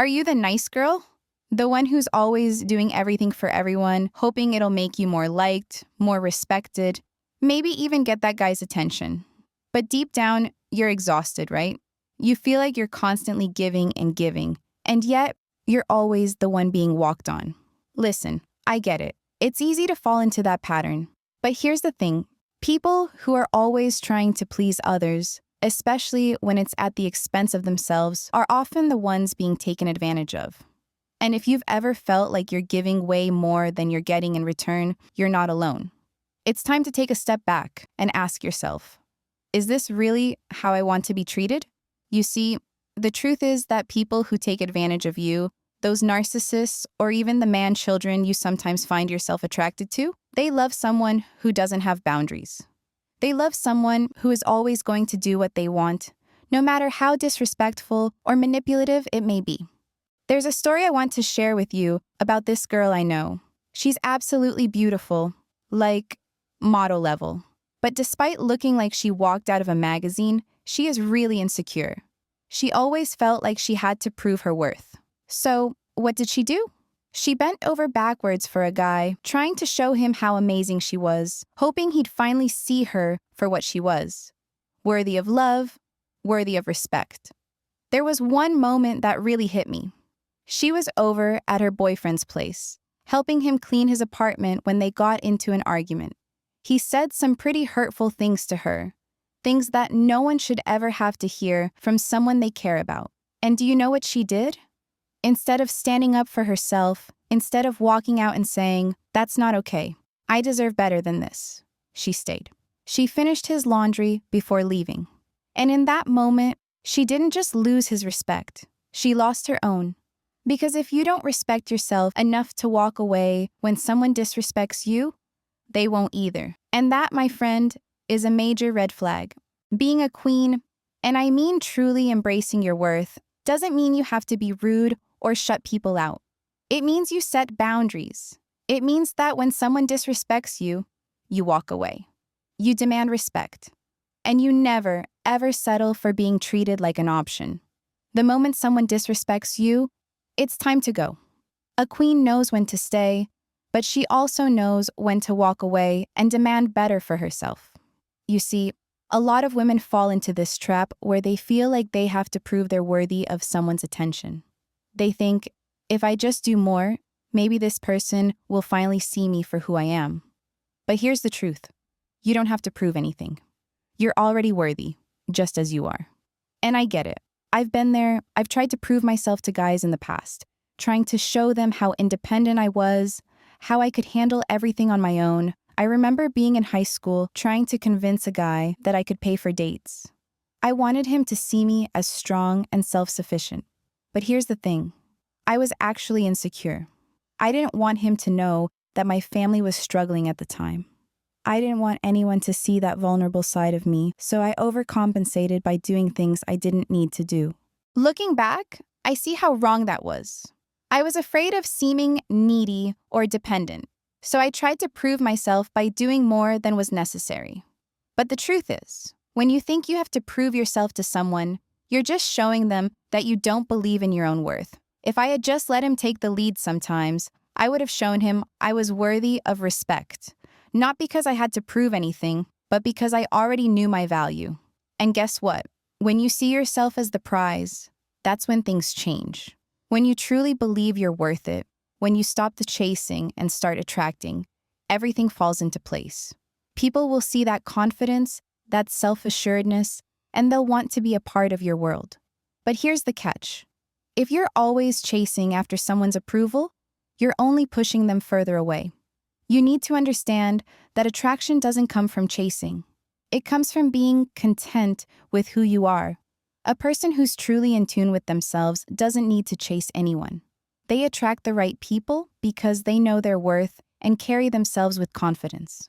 Are you the nice girl? The one who's always doing everything for everyone, hoping it'll make you more liked, more respected, maybe even get that guy's attention. But deep down, you're exhausted, right? You feel like you're constantly giving, and yet you're always the one being walked on. Listen, I get it. It's easy to fall into that pattern. But here's the thing. People who are always trying to please others, especially when it's at the expense of themselves, are often the ones being taken advantage of. And if you've ever felt like you're giving way more than you're getting in return, you're not alone. It's time to take a step back and ask yourself, is this really how I want to be treated? You see, the truth is that people who take advantage of you, those narcissists, or even the man-children you sometimes find yourself attracted to, they love someone who doesn't have boundaries. They love someone who is always going to do what they want, no matter how disrespectful or manipulative it may be. There's a story I want to share with you about this girl I know. She's absolutely beautiful, like model level. But despite looking like she walked out of a magazine, she is really insecure. She always felt like she had to prove her worth. So, what did she do? She bent over backwards for a guy, trying to show him how amazing she was, hoping he'd finally see her for what she was. Worthy of love, worthy of respect. There was one moment that really hit me. She was over at her boyfriend's place, helping him clean his apartment when they got into an argument. He said some pretty hurtful things to her, things that no one should ever have to hear from someone they care about. And do you know what she did? Instead of standing up for herself, instead of walking out and saying, "That's not okay, I deserve better than this," she stayed. She finished his laundry before leaving. And in that moment, she didn't just lose his respect, she lost her own. Because if you don't respect yourself enough to walk away when someone disrespects you, they won't either. And that, my friend, is a major red flag. Being a queen, and I mean truly embracing your worth, doesn't mean you have to be rude or shut people out. It means you set boundaries. It means that when someone disrespects you, you walk away. You demand respect. And you never, ever settle for being treated like an option. The moment someone disrespects you, it's time to go. A queen knows when to stay, but she also knows when to walk away and demand better for herself. You see, a lot of women fall into this trap where they feel like they have to prove they're worthy of someone's attention. They think, if I just do more, maybe this person will finally see me for who I am. But here's the truth. You don't have to prove anything. You're already worthy, just as you are. And I get it. I've been there. I've tried to prove myself to guys in the past, trying to show them how independent I was, how I could handle everything on my own. I remember being in high school trying to convince a guy that I could pay for dates. I wanted him to see me as strong and self-sufficient. But here's the thing. I was actually insecure. I didn't want him to know that my family was struggling at the time. I didn't want anyone to see that vulnerable side of me, so I overcompensated by doing things I didn't need to do. Looking back, I see how wrong that was. I was afraid of seeming needy or dependent, so I tried to prove myself by doing more than was necessary. But the truth is, when you think you have to prove yourself to someone, you're just showing them that you don't believe in your own worth. If I had just let him take the lead sometimes, I would have shown him I was worthy of respect. Not because I had to prove anything, but because I already knew my value. And guess what? When you see yourself as the prize, that's when things change. When you truly believe you're worth it, when you stop the chasing and start attracting, everything falls into place. People will see that confidence, that self-assuredness, and they'll want to be a part of your world. But here's the catch. If you're always chasing after someone's approval, you're only pushing them further away. You need to understand that attraction doesn't come from chasing. It comes from being content with who you are. A person who's truly in tune with themselves doesn't need to chase anyone. They attract the right people because they know their worth and carry themselves with confidence.